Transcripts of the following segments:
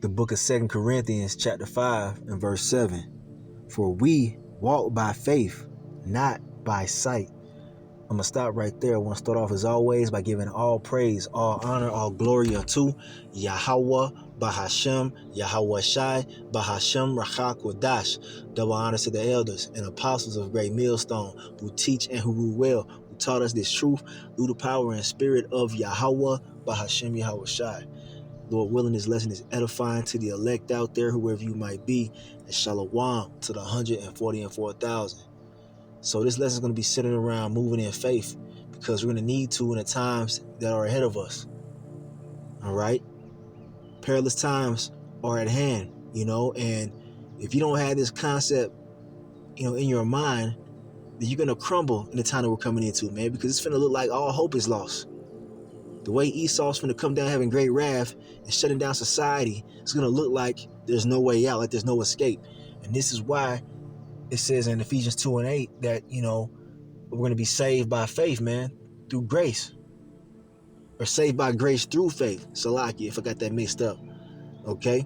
The book of 2 Corinthians chapter 5 and verse 7. For we walk by faith, not by sight. I'm going to stop right there. I want to start off as always by giving all praise, all honor, all glory unto YAHAWAH, bahasham, YAHAWASHI, bahasham, Rachakodash. Double honors to the elders and apostles of Great Millstone who teach and who rule well, who taught us this truth through the power and spirit of YAHAWAH, bahasham, YAHAWASHI. Lord willing, this lesson is edifying to the elect out there, whoever you might be, and shalom to the 144,000. So this lesson is going to be centered around moving in faith, because we're going to need to in the times that are ahead of us. All right? Perilous times are at hand, and if you don't have this concept, in your mind, then you're going to crumble in the time that we're coming into, man, because it's going to look like all hope is lost. The way Esau's going to come down having great wrath and shutting down society, it's going to look like there's no way out, like there's no escape. And this is why it says in Ephesians 2 and 8 that, we're going to be saved by faith, man, through grace. Or saved by grace through faith. Salaki, if I got that mixed up. Okay?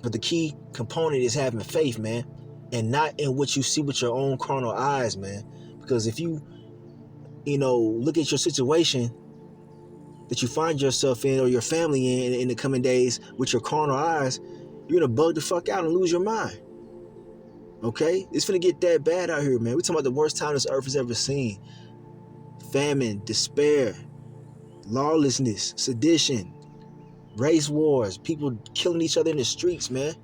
But the key component is having faith, man. And not in what you see with your own carnal eyes, man. Because if you, look at your situation that you find yourself in, or your family in the coming days with your carnal eyes, you're going to bug the fuck out and lose your mind. Okay? It's finna get that bad out here, man. We're talking about the worst time this earth has ever seen. Famine, despair, lawlessness, sedition, race wars, people killing each other in the streets, man.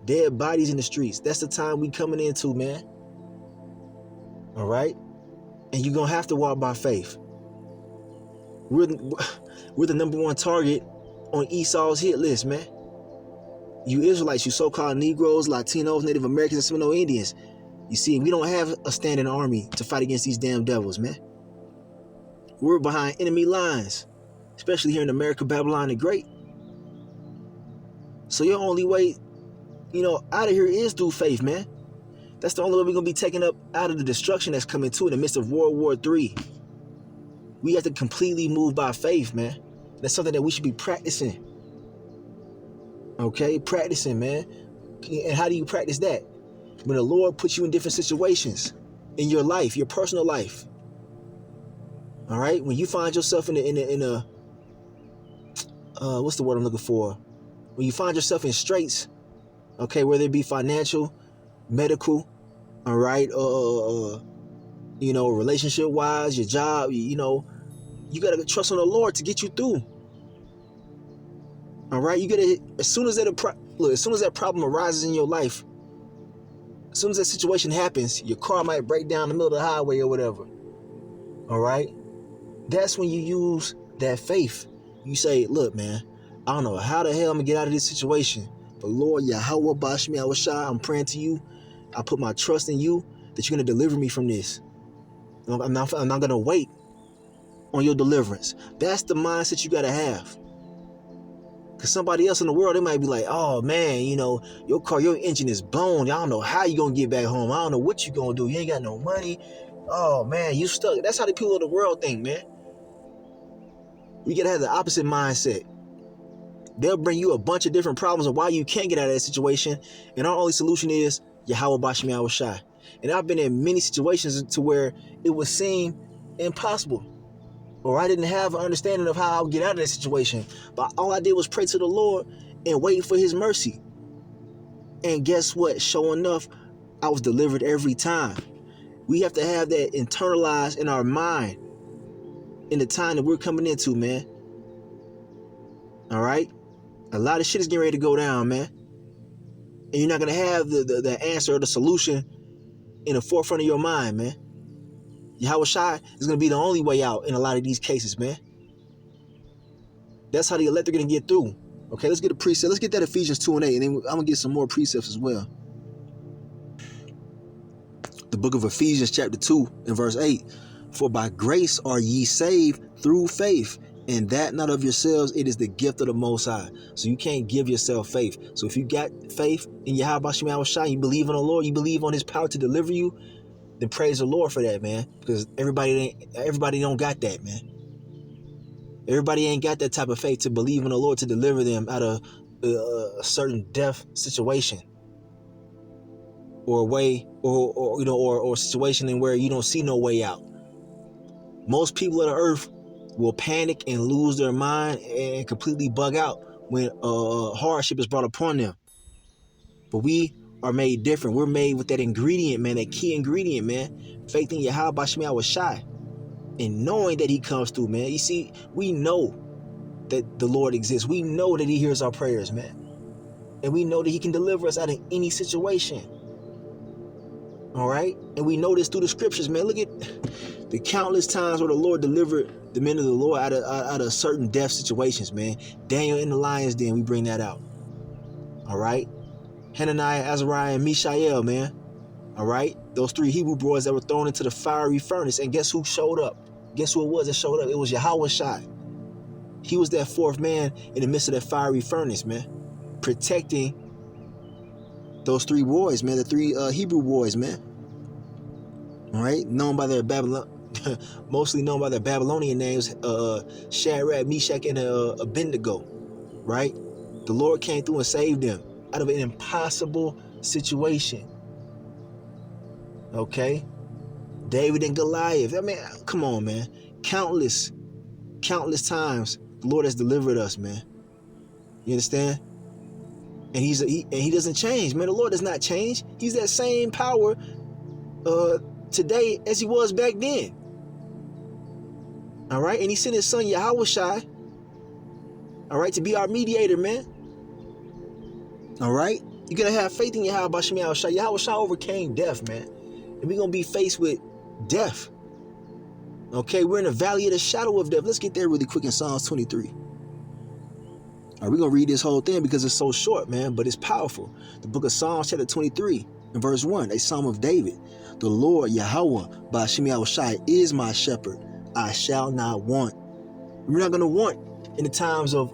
Dead bodies in the streets. That's the time we coming into, man. All right? And you're going to have to walk by faith. We're the number one target on Esau's hit list, man. You Israelites, you so-called Negroes, Latinos, Native Americans, and Seminole Indians. You see, we don't have a standing army to fight against these damn devils, man. We're behind enemy lines, especially here in America, Babylon the Great. So your only way, out of here is through faith, man. That's the only way we're going to be taken up out of the destruction that's coming to in the midst of World War III. We have to completely move by faith, man. That's something that we should be practicing. Okay, practicing, man. And how do you practice that? When the Lord puts you in different situations in your life, your personal life. All right, when you find yourself in a what's the word I'm looking for? When you find yourself in straits, okay, whether it be financial, medical, all right, relationship wise, your job, you gotta trust on the Lord to get you through. All right, you gotta, as soon as that problem arises in your life, as soon as that situation happens, your car might break down in the middle of the highway or whatever. All right, that's when you use that faith. You say, look, man, I don't know how the hell I'm gonna get out of this situation, but Lord, Yahawah, Bashmi, Awashai, I'm praying to you. I put my trust in you that you're gonna deliver me from this. I'm not gonna wait on your deliverance. That's the mindset you gotta have. Because somebody else in the world, they might be like, oh man, your engine is blown. I don't know how you gonna get back home. I don't know what you gonna do. You ain't got no money. Oh man, you stuck. That's how the people of the world think, man. You gotta have the opposite mindset. They'll bring you a bunch of different problems of why you can't get out of that situation. And our only solution is Yahawah Bashmi Awashai. And I've been in many situations to where it would seem impossible, or I didn't have an understanding of how I would get out of that situation. But all I did was pray to the Lord and wait for his mercy. And guess what? Sure enough, I was delivered every time. We have to have that internalized in our mind in the time that we're coming into, man. All right? A lot of shit is getting ready to go down, man. And you're not going to have the answer or the solution in the forefront of your mind, man. Yahawashi is going to be the only way out in a lot of these cases, man. That's how the elect are going to get through. Okay, let's get a precept. Let's get that Ephesians 2 and 8, and then I'm going to get some more precepts as well. The book of Ephesians chapter 2 and verse 8. For by grace are ye saved through faith, and that not of yourselves, it is the gift of the Most High. So you can't give yourself faith. So if you got faith in Yahawah Shema Shai, you believe in the Lord, you believe on his power to deliver you, then praise the Lord for that, man. Because everybody don't got that, man. Everybody ain't got that type of faith to believe in the Lord to deliver them out of a certain death situation, or a way, or a situation in where you don't see no way out. Most people of the earth will panic and lose their mind and completely bug out when hardship is brought upon them. But we are made different. We're made with that ingredient, man, that key ingredient, man. Faith in YAHAWASHI, and knowing that he comes through, man. You see, we know that the Lord exists. We know that he hears our prayers, man. And we know that he can deliver us out of any situation. All right? And we know this through the scriptures, man. Look at the countless times where the Lord delivered the men of the Lord out of certain death situations, man. Daniel in the lion's den, we bring that out. All right? Hananiah, Azariah, and Mishael, man. All right? Those three Hebrew boys that were thrown into the fiery furnace. And guess who showed up? Guess who it was that showed up? It was YAHAWASHI. He was that fourth man in the midst of that fiery furnace, man, protecting those three boys, man, the three Hebrew boys, man. All right, known by their mostly known by their Babylonian names, Shadrach, Meshach, and Abednego. Right, the Lord came through and saved them out of an impossible situation. Okay, David and Goliath. I mean, come on, man. Countless times the Lord has delivered us, man. You understand? And he doesn't change, man. The Lord does not change. He's that same power today as he was back then. All right, and he sent his son YAHAWASHI, all right, to be our mediator, man. All right, you gotta have faith in YAHAWASHI. YAHAWASHI overcame death, man, and we're gonna be faced with death. Okay, we're in the valley of the shadow of death. Let's get there really quick in Psalms 23. All right, we're going to read this whole thing because it's so short, man, but it's powerful. The book of Psalms, chapter 23, and verse 1, a psalm of David. The Lord, Yahawah, bahasham Yahawashi, is my shepherd. I shall not want. We're not going to want in the times of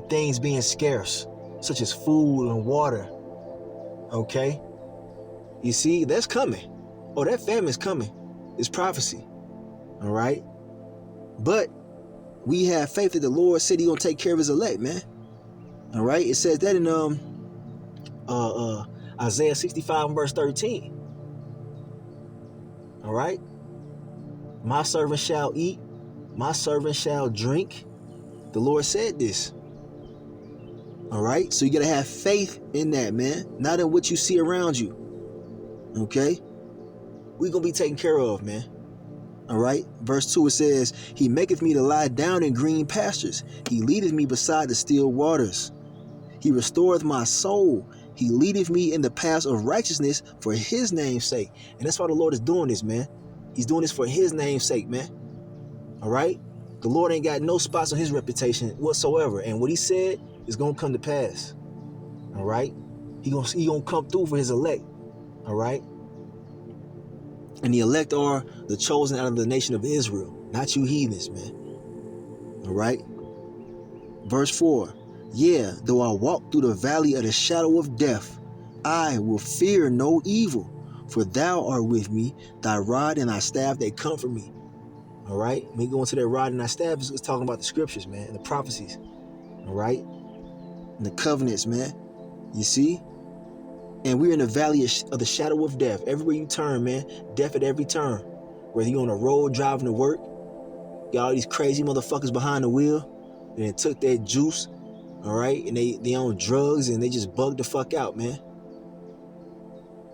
things being scarce, such as food and water. Okay? You see, that's coming. Oh, that famine's coming. It's prophecy. All right? But we have faith that the Lord said he's going to take care of his elect, man. All right? It says that in Isaiah 65 and verse 13. All right? My servant shall eat. My servant shall drink. The Lord said this. All right? So you got to have faith in that, man. Not in what you see around you. Okay? We're going to be taken care of, man. All right. Verse 2, it says, he maketh me to lie down in green pastures. He leadeth me beside the still waters. He restoreth my soul. He leadeth me in the paths of righteousness for his name's sake. And that's why the Lord is doing this, man. He's doing this for his name's sake, man. All right. The Lord ain't got no spots on his reputation whatsoever. And what he said is going to come to pass. All right. He gonna come through for his elect. All right. And the elect are the chosen out of the nation of Israel, not you heathens, man. All right. Verse 4. Yeah, though I walk through the valley of the shadow of death, I will fear no evil, for thou art with me, thy rod and thy staff, they comfort me. All right. When you go into that rod and thy staff, it's talking about the scriptures, man, and the prophecies. All right. And the covenants, man. You see? And we're in the valley of the shadow of death. Everywhere you turn, man, death at every turn. Whether you're on the road driving to work, got all these crazy motherfuckers behind the wheel, and they took that juice, all right, and they on drugs, and they just bugged the fuck out, man.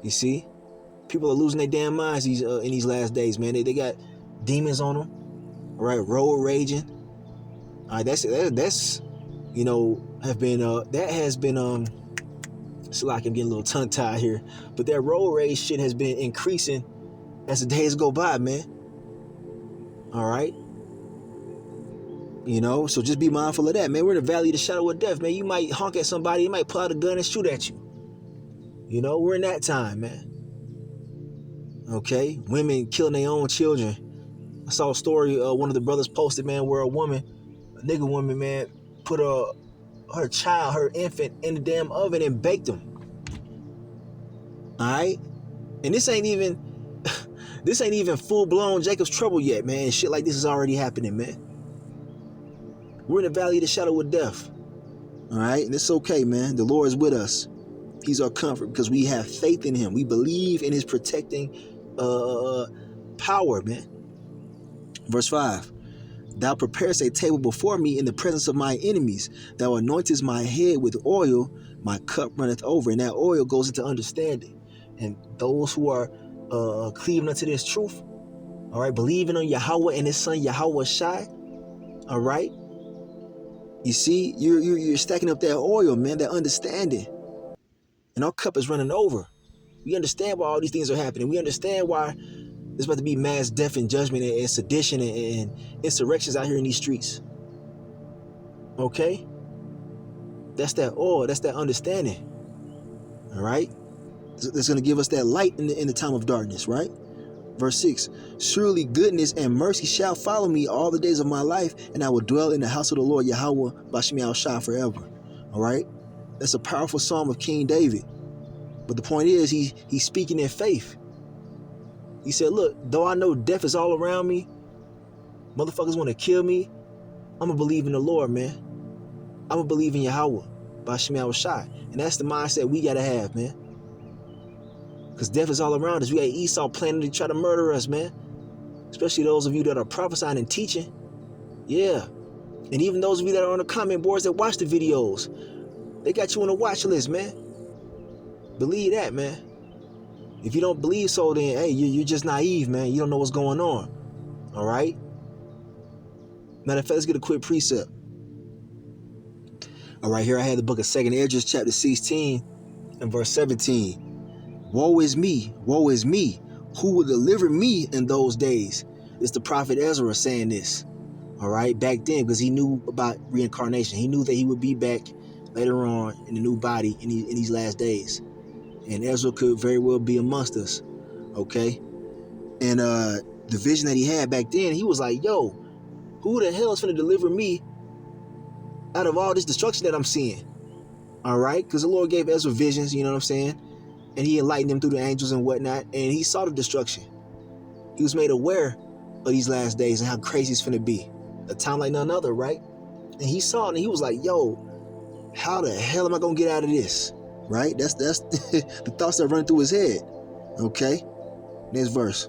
You see? People are losing their damn minds in these last days, man. They got demons on them, all right, road raging. All right, that's you know, that has been it's like I'm getting a little tongue-tied here, but that road rage shit has been increasing as the days go by, man. All right? You know, so just be mindful of that, man. We're in the valley of the shadow of death, man. You might honk at somebody, you might pull out a gun and shoot at you. You know, we're in that time, man. Okay? Women killing their own children. I saw a story one of the brothers posted, man, where a nigga woman, man, put her infant in the damn oven and baked them. All right? And this ain't even full-blown Jacob's trouble yet, man. Shit like this is already happening, man. We're in the valley of the shadow of death. All right, and it's okay, man. The Lord is with us. He's our comfort because we have faith in him. We believe in his protecting power, man. Verse 5. Thou preparest a table before me in the presence of my enemies. Thou anointest my head with oil. My cup runneth over. And that oil goes into understanding. And those who are cleaving unto this truth, all right, believing on Yahweh and his son YAHAWASHI, all right, you see, you're stacking up that oil, man, that understanding. And our cup is running over. We understand why all these things are happening. We understand why there's about to be mass death and judgment and sedition and insurrections out here in these streets. Okay? That's that oil. That's that understanding. All right? That's going to give us that light in the time of darkness, right? Verse 6. Surely goodness and mercy shall follow me all the days of my life, and I will dwell in the house of the Lord Yahweh bahasham forever. All right? That's a powerful psalm of King David. But the point is, he's speaking in faith. He said, look, though I know death is all around me, motherfuckers want to kill me, I'm going to believe in the Lord, man. I'm going to believe in Yahweh, YAHAWASHI. And that's the mindset we got to have, man. Because death is all around us. We got Esau planning to try to murder us, man. Especially those of you that are prophesying and teaching. Yeah. And even those of you that are on the comment boards that watch the videos, they got you on a watch list, man. Believe that, man. If you don't believe so, then, hey, you're just naive, man. You don't know what's going on. All right? Matter of fact, let's get a quick precept. All right, here I had the book of 2nd Esdras, chapter 16 and verse 17. Woe is me, who will deliver me in those days? It's the prophet Ezra saying this. All right, back then, because he knew about reincarnation. He knew that he would be back later on in the new body in these last days. And Ezra could very well be amongst us, okay? And the vision that he had back then, he was like, yo, who the hell is going to deliver me out of all this destruction that I'm seeing? All right? Because the Lord gave Ezra visions, you know what I'm saying? And he enlightened him through the angels and whatnot, and he saw the destruction. He was made aware of these last days and how crazy it's going to be. A time like none other, right? And he saw it, and he was like, yo, how the hell am I going to get out of this? Right? That's the thoughts that run through his head. Okay? Next verse.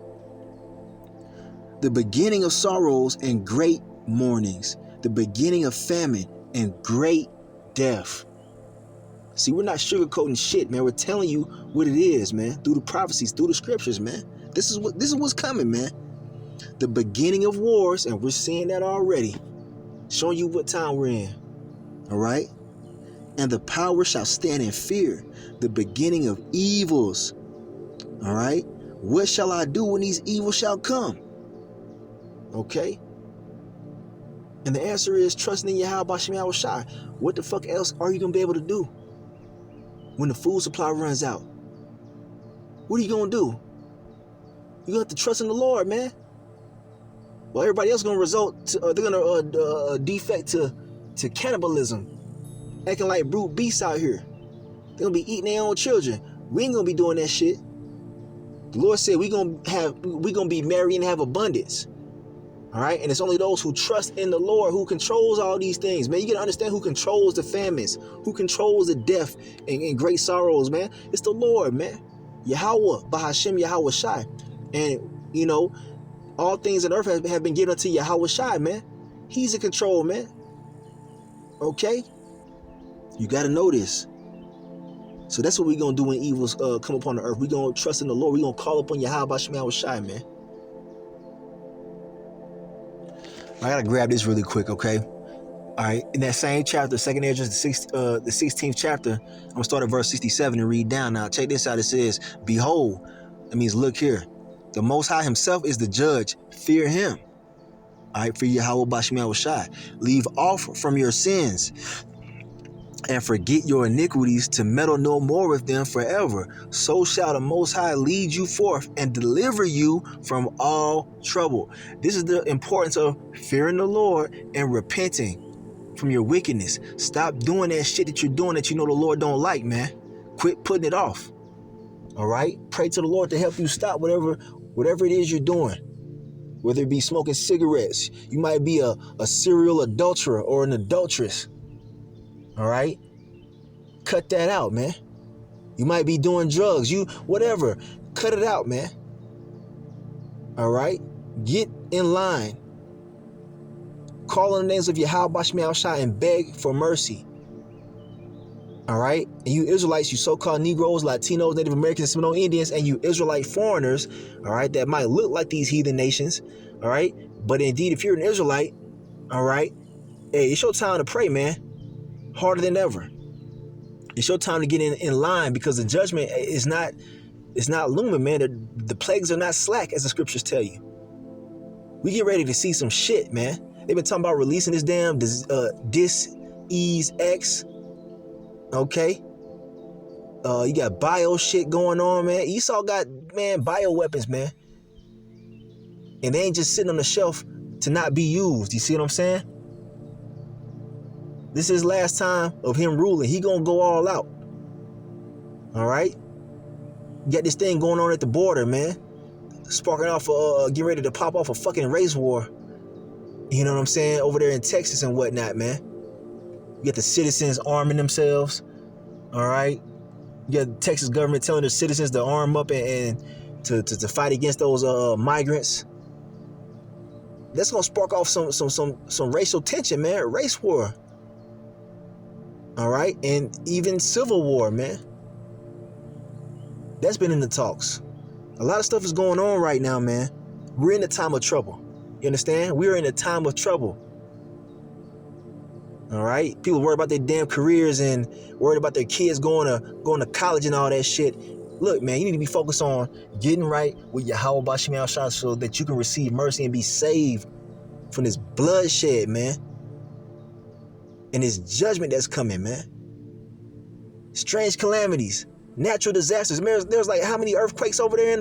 The beginning of sorrows and great mournings. The beginning of famine and great death. See, we're not sugarcoating shit, man. We're telling you what it is, man. Through the prophecies, through the scriptures, man. This is what's coming, man. The beginning of wars, and we're seeing that already. Showing you what time we're in. All right? And the power shall stand in fear, the beginning of evils. All right? What shall I do when these evils shall come? Okay? And the answer is trusting in YAHAWASHI. What the fuck else are you going to be able to do when the food supply runs out? What are you going to do? You're going to have to trust in the Lord, man. Well, everybody else is going to result to, they're going to defect to cannibalism. Acting like brute beasts out here. They're gonna be eating their own children. We ain't gonna be doing that shit. The Lord said we gonna be merry and have abundance. All right, and it's only those who trust in the Lord who controls all these things, man. You gotta understand who controls the famines, who controls the death and great sorrows, man. It's the Lord, man. Yahawah, bahasham YAHAWASHI. And you know, all things on earth have been given unto YAHAWASHI, man. He's in control, man. Okay. You got to know this. So that's what we're going to do when evils come upon the earth. We're going to trust in the Lord. We're going to call upon YAHAWASHI, man. I got to grab this really quick, okay? All right. In that same chapter, 2nd Esdras, the 16th chapter, I'm going to start at verse 67 and read down. Now, check this out. It says, behold, that means look here. The Most High himself is the judge. Fear him. All right, fear YAHAWASHI. Leave off from your sins and forget your iniquities, to meddle no more with them forever. So shall the Most High lead you forth and deliver you from all trouble. This is the importance of fearing the Lord and repenting from your wickedness. Stop doing that shit that you're doing that you know the Lord don't like, man. Quit putting it off. All right? Pray to the Lord to help you stop whatever it is you're doing. Whether it be smoking cigarettes, you might be a serial adulterer or an adulteress. All right? Cut that out, man. You might be doing drugs, whatever. Cut it out, man. All right? Get in line. Call on the names of YAHAWASHI and beg for mercy. All right? And you Israelites, you so-called Negroes, Latinos, Native Americans, Seminole Indians, and you Israelite foreigners, all right, that might look like these heathen nations, all right? But indeed, if you're an Israelite, all right, hey, it's your time to pray, man. Harder than ever. It's your time to get in line, because the judgment is not looming, man. The plagues are not slack, as the scriptures tell you. We get ready to see some shit, man. They've been talking about releasing this damn Dis-Ease X. Okay. You got bio shit going on, man. Esau got, man, bio weapons, man. And they ain't just sitting on the shelf to not be used. You see what I'm saying? This is his last time of him ruling. He gonna go all out. All right? You got this thing going on at the border, man. Sparking off, getting ready to pop off a fucking race war. You know what I'm saying? Over there in Texas and whatnot, man. You got the citizens arming themselves. All right? You got the Texas government telling their citizens to arm up and to fight against those migrants. That's gonna spark off some racial tension, man. Race war. All right? And even civil war, man. That's been in the talks. A lot of stuff is going on right now, man. We're in a time of trouble. You understand? We're in a time of trouble. All right? People worry about their damn careers and worried about their kids going to college and all that shit. Look, man, you need to be focused on getting right with YAHAWASHI so that you can receive mercy and be saved from this bloodshed, man. And this judgment that's coming, man. Strange calamities. Natural disasters. There's like how many earthquakes over there in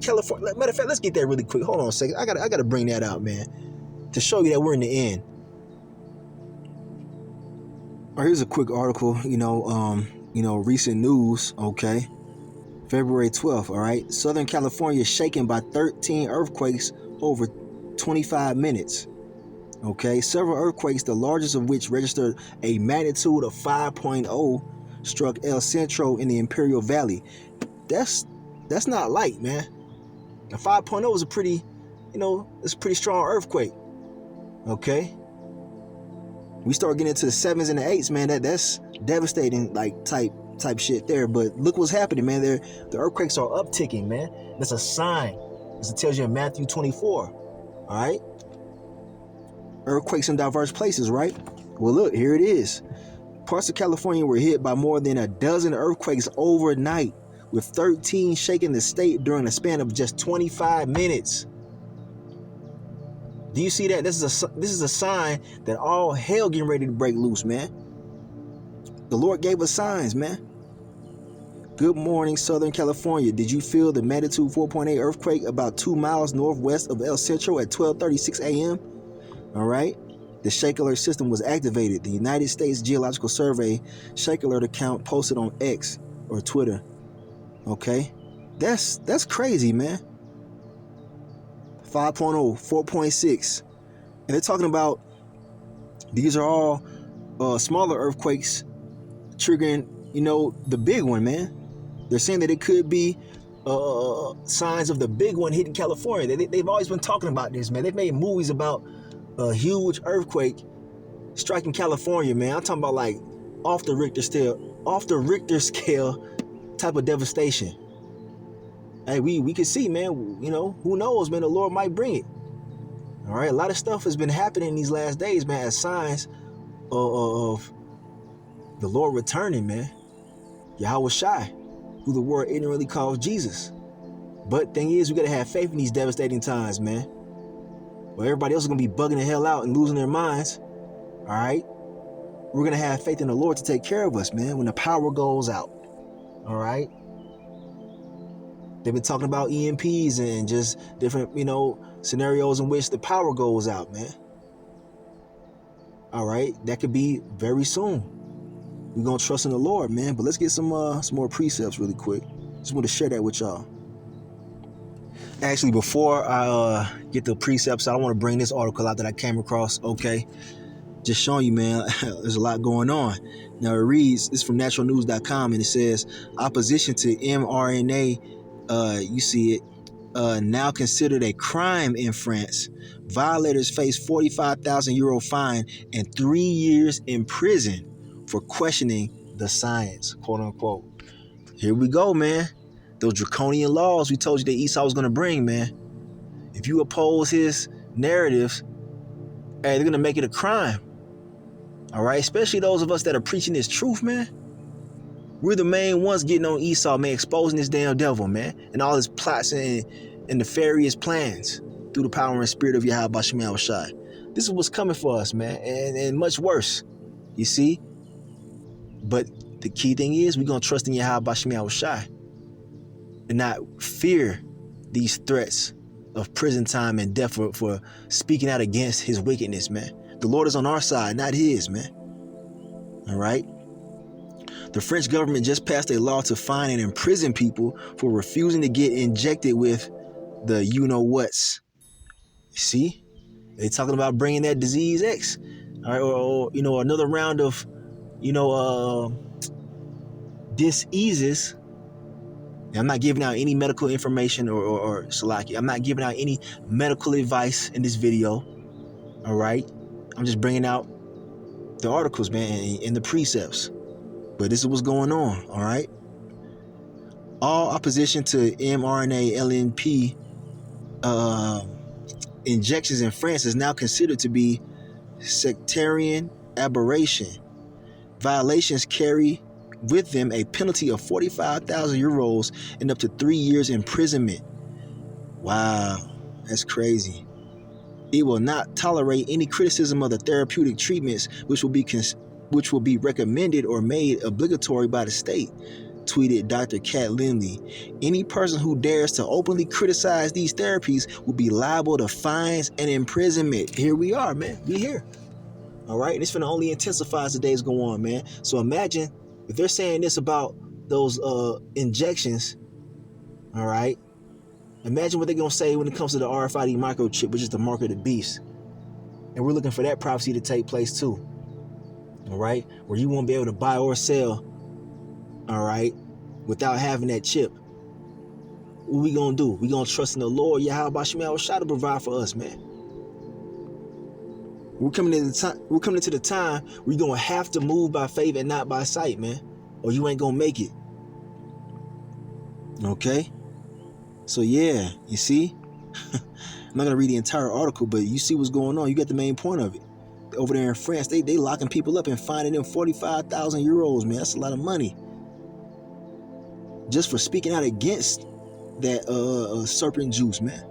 California? Matter of fact, let's get that really quick. Hold on a second. I gotta bring that out, man, to show you that we're in the end. All right, here's a quick article. Recent news. Okay, February 12th. All right, Southern California shaken by 13 earthquakes over 25 minutes. Okay, several earthquakes, the largest of which registered a magnitude of 5.0. struck El Centro in the Imperial Valley. That's not light, man. A 5.0 is a pretty, it's a pretty strong earthquake. Okay. We start getting into the 7s and the 8s, man. That's devastating, like type shit there. But look what's happening, man. The earthquakes are upticking, man. That's a sign. As it tells you in Matthew 24. All right. Earthquakes in diverse places, right? Well, look, here it is. Parts of California were hit by more than a dozen earthquakes overnight, with 13 shaking the state during a span of just 25 minutes. Do you see that? This is a sign that all hell getting ready to break loose, man. The Lord gave us signs, man. Good morning, Southern California. Did you feel the magnitude 4.8 earthquake about 2 miles northwest of El Centro at 12:36 a.m.? All right. The Shake Alert system was activated. The United States Geological Survey Shake Alert account posted on X or Twitter. Okay? That's crazy, man. 5.0, 4.6. And they're talking about these are all smaller earthquakes triggering, the big one, man. They're saying that it could be signs of the big one hitting California. They've always been talking about this, man. They've made movies about a huge earthquake striking California, man. I'm talking about like off the Richter scale type of devastation. Hey, we can see, man, who knows, man, the Lord might bring it. All right, a lot of stuff has been happening these last days, man, as signs of the Lord returning, man. YAHAWASHI, who the world ignorantly calls Jesus. But thing is, we gotta have faith in these devastating times, man. Well, everybody else is going to be bugging the hell out and losing their minds. All right? We're going to have faith in the Lord to take care of us, man, when the power goes out. All right? They've been talking about EMPs and just different, scenarios in which the power goes out, man. All right? That could be very soon. We're going to trust in the Lord, man. But let's get some more precepts really quick. Just want to share that with y'all. Actually, before I get the precepts, I want to bring this article out that I came across. Okay, Just showing you, man, there's a lot going on. Now it reads, this is from naturalnews.com, and it says, opposition to mRNA, you see it, now considered a crime in France. Violators face 45,000 euro fine and 3 years in prison for questioning the science, quote unquote. Here we go, man. Those draconian laws we told you that Esau was going to bring, man. If you oppose his narratives, hey, they're going to make it a crime. All right? Especially those of us that are preaching this truth, man. We're the main ones getting on Esau, man, exposing this damn devil, man, and all his plots and nefarious plans through the power and spirit of YAHAWASHI. This is what's coming for us, man, and much worse, you see? But the key thing is we're going to trust in YAHAWASHI and not fear these threats of prison time and death for speaking out against his wickedness, man. The Lord is on our side, not his, man. All right? The French government just passed a law to fine and imprison people for refusing to get injected with the you-know-whats. See? They talking about bringing that disease X. All right, or another round of, diseases. I'm not giving out any medical information or Salaki. I'm not giving out any medical advice in this video. All right? I'm just bringing out the articles, man, and the precepts. But this is what's going on, all right? All opposition to mRNA LNP injections in France is now considered to be sectarian aberration. Violations carry with them a penalty of 45,000 euros and up to 3 years imprisonment. Wow, that's crazy. It will not tolerate any criticism of the therapeutic treatments which will be recommended or made obligatory by the state, tweeted Dr. Kat Lindley. Any person who dares to openly criticize these therapies will be liable to fines and imprisonment. Here we are, man. We here. All right? And it's going to only intensify as the days go on, man. So imagine if they're saying this about those injections, all right? Imagine what they're going to say when it comes to the RFID microchip, which is the mark of the beast. And we're looking for that prophecy to take place too. All right? Where you won't be able to buy or sell, all right, without having that chip. What we going to do? We going to trust in the Lord, YAHAWASHI, to provide for us, man. We're coming into the time where you're going to have to move by faith and not by sight, man. Or you ain't going to make it. Okay? So, yeah, you see? I'm not going to read the entire article, but you see what's going on. You get the main point of it. Over there in France, they locking people up and fining them 45,000 euros, man. That's a lot of money. Just for speaking out against that serpent juice, man.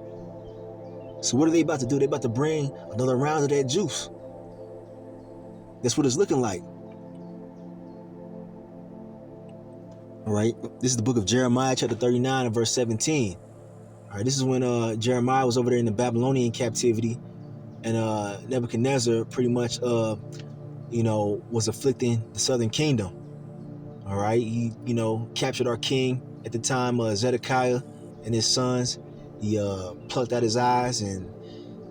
So what are they about to do? They're about to bring another round of that juice. That's what it's looking like. All right. This is the book of Jeremiah, chapter 39 and verse 17. All right. This is when Jeremiah was over there in the Babylonian captivity, and Nebuchadnezzar pretty much, was afflicting the southern kingdom. All right. He, captured our king at the time, Zedekiah and his sons. He plucked out his eyes, and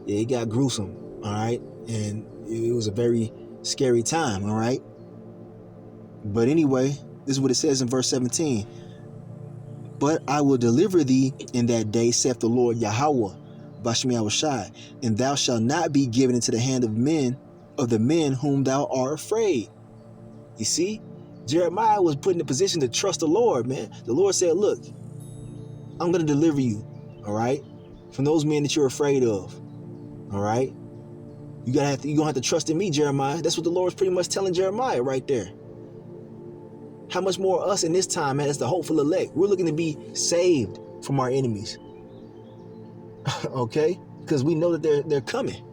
it got gruesome. All right. And it was a very scary time. All right. But anyway, this is what it says in verse 17. But I will deliver thee in that day, saith the Lord Yahawah, YAHAWASHI, and thou shalt not be given into the hand of the men whom thou art afraid. You see, Jeremiah was put in a position to trust the Lord, man. The Lord said, look, I'm going to deliver you, all right, from those men that you're afraid of, all right? You're going to have to trust in me, Jeremiah. That's what the Lord's pretty much telling Jeremiah right there. How much more us in this time, man, as the hopeful elect. We're looking to be saved from our enemies. Okay? Because we know that they're coming.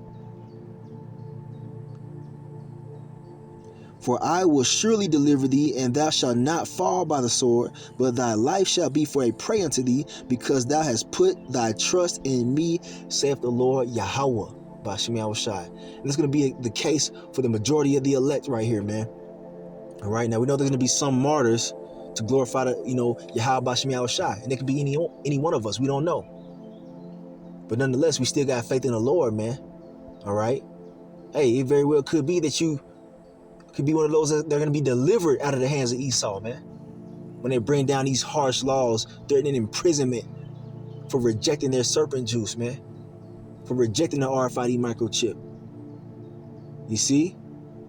For I will surely deliver thee, and thou shalt not fall by the sword, but thy life shall be for a prey unto thee, because thou hast put thy trust in me, saith the Lord Yahawah, YAHAWASHI. And it's going to be the case for the majority of the elect right here, man. All right, now we know there's going to be some martyrs to glorify the, YAHAWASHI, and it could be any one of us. We don't know. But nonetheless, we still got faith in the Lord, man. All right. Hey, it very well could be that you could be one of those that they're going to be delivered out of the hands of Esau, man. When they bring down these harsh laws, threatening imprisonment for rejecting their serpent juice, man. For rejecting the RFID microchip. You see?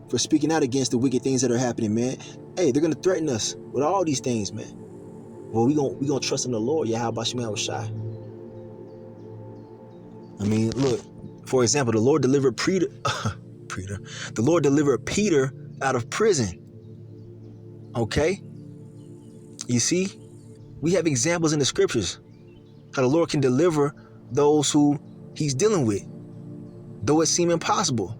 For speaking out against the wicked things that are happening, man. Hey, they're going to threaten us with all these things, man. Well, we gonna trust in the Lord, YAHAWASHI. I mean, look, for example, the Lord delivered Peter, the Lord delivered Peter out of prison. Okay? You see? We have examples in the scriptures how the Lord can deliver those who he's dealing with, though it seem impossible.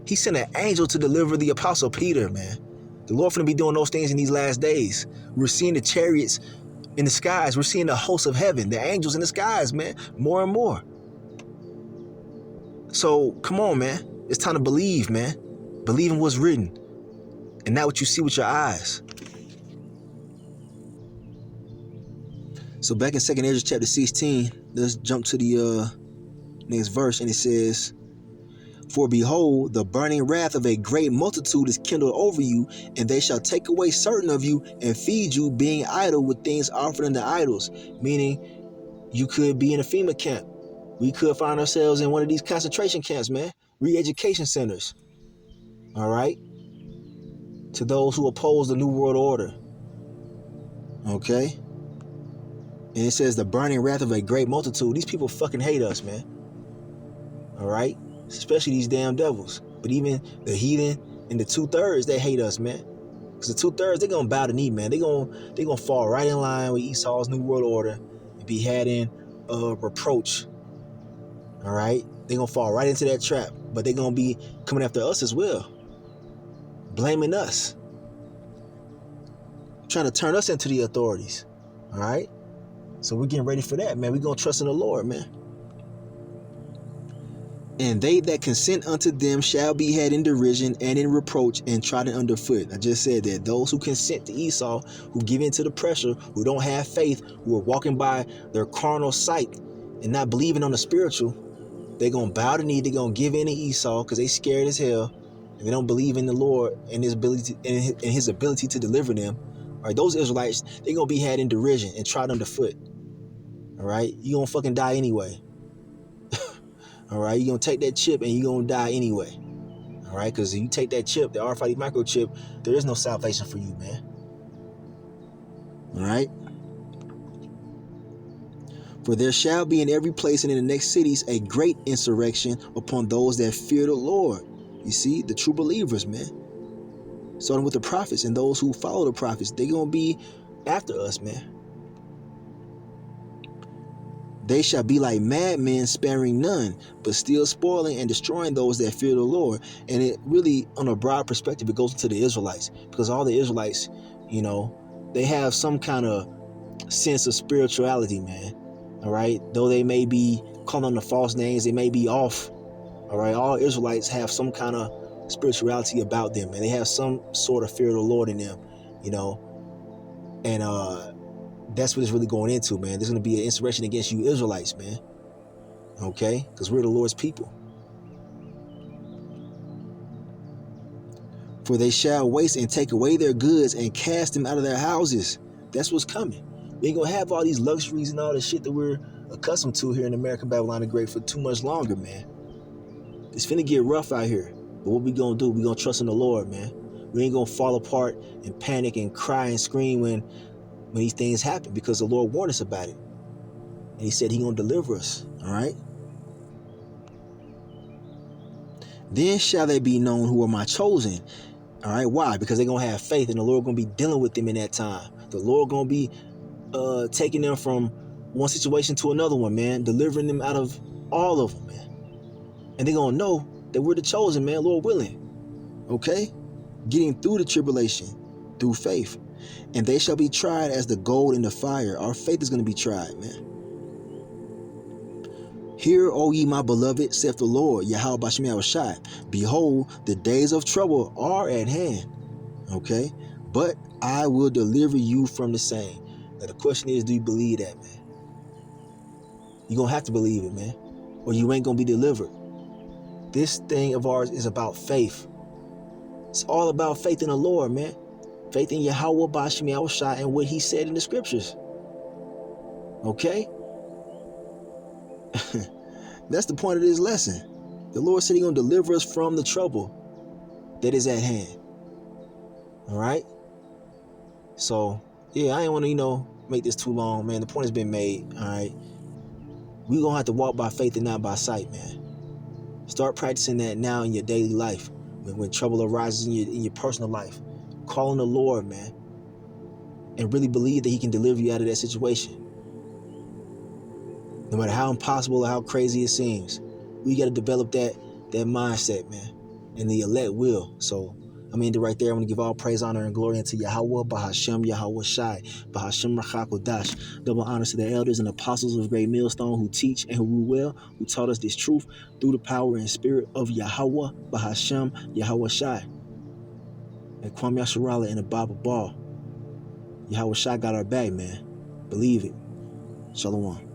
He sent an angel to deliver the apostle Peter, man. The Lord finna be doing those things in these last days. We're seeing the chariots in the skies. We're seeing the hosts of heaven, the angels in the skies, man, more and more. So come on, man. It's time to believe, man. Believe in what's written and not what you see with your eyes. So back in 2 Ezra chapter 16, let's jump to the next verse, and it says, "For behold, the burning wrath of a great multitude is kindled over you, and they shall take away certain of you and feed you, being idle with things offered unto idols." Meaning, you could be in a FEMA camp. We could find ourselves in one of these concentration camps, man. Re-education centers. All right? To those who oppose the New World Order. Okay? And it says the burning wrath of a great multitude. These people fucking hate us, man. All right? Especially these damn devils. But even the heathen and the 2/3, they hate us, man. Because the 2/3, they're going to bow the knee, man. They're gonna fall right in line with Esau's New World Order and be had in reproach. All right? They're going to fall right into that trap. But they're going to be coming after us as well. Blaming us. Trying to turn us into the authorities. All right? So we're getting ready for that, man. We're going to trust in the Lord, man. "And they that consent unto them shall be had in derision and in reproach and trodden underfoot." I just said that those who consent to Esau, who give in to the pressure, who don't have faith, who are walking by their carnal sight and not believing on the spiritual, they're going to bow the knee. They're going to give in to Esau because they scared as hell. And they don't believe in the Lord and his ability to deliver them. All right, those Israelites, they're going to be had in derision and trod underfoot. All right, you're going to fucking die anyway. All right, you're going to take that chip and you're going to die anyway. All right, because if you take that chip, the RFID microchip, there is no salvation for you, man. All right. "For there shall be in every place and in the next cities a great insurrection upon those that fear the Lord." You see, the true believers, man. Starting with the prophets and those who follow the prophets, they're going to be after us, man. "They shall be like madmen, sparing none, but still spoiling and destroying those that fear the Lord." And it really, on a broad perspective, it goes to the Israelites. Because all the Israelites, you know, they have some kind of sense of spirituality, man. All right? Though they may be calling the false names, they may be off. All right? All Israelites have some kind of spirituality about them, and they have some sort of fear of the Lord in them, you know. And that's what it's really going into, man. There's going to be an insurrection against you Israelites, man. Okay? Because we're the Lord's people. "For they shall waste and take away their goods and cast them out of their houses." That's what's coming. We ain't going to have all these luxuries and all the shit that we're accustomed to here in America, Babylon the Great for too much longer, man. It's finna get rough out here. But what we going to do? We going to trust in the Lord, man. We ain't going to fall apart and panic and cry and scream when these things happen, because the Lord warned us about it. And he said he going to deliver us. All right? "Then shall they be known who are my chosen." All right? Why? Because they're going to have faith, and the Lord going to be dealing with them in that time. The Lord going to be taking them from one situation to another one, man. Delivering them out of all of them, man. And they're going to know that we're the chosen, man, Lord willing. Okay? Getting through the tribulation through faith. "And they shall be tried as the gold in the fire." Our faith is going to be tried, man. "Hear, O ye my beloved, saith the Lord, YAHAWASHI. Behold, the days of trouble are at hand. Okay? But I will deliver you from the same." Now the question is, do you believe that, man? You're going to have to believe it, man. Or you ain't going to be delivered. This thing of ours is about faith. It's all about faith in the Lord, man. Faith in YAHAWAH, bahasham, YAHAWASHI, and what he said in the scriptures. Okay? That's the point of this lesson. The Lord said he's going to deliver us from the trouble that is at hand. All right? So, yeah, I ain't want to, make this too long, man. The point has been made. All right? We're going to have to walk by faith and not by sight, man. Start practicing that now in your daily life. When trouble arises in your personal life. Call on the Lord, man. And really believe that he can deliver you out of that situation. No matter how impossible or how crazy it seems. We got to develop that mindset, man. And the elect will. So, right there, I'm going to give all praise, honor, and glory unto YAHAWAH, bahasham, YAHAWASHI, bahasham rachakodash. Double honors to the elders and apostles of Great Millstone who teach and who rule well, who taught us this truth through the power and spirit of YAHAWAH, bahasham, YAHAWASHI. And Kwame Yasharala and the Bible Ball. YAHAWASHI got our back, man. Believe it. Shalom.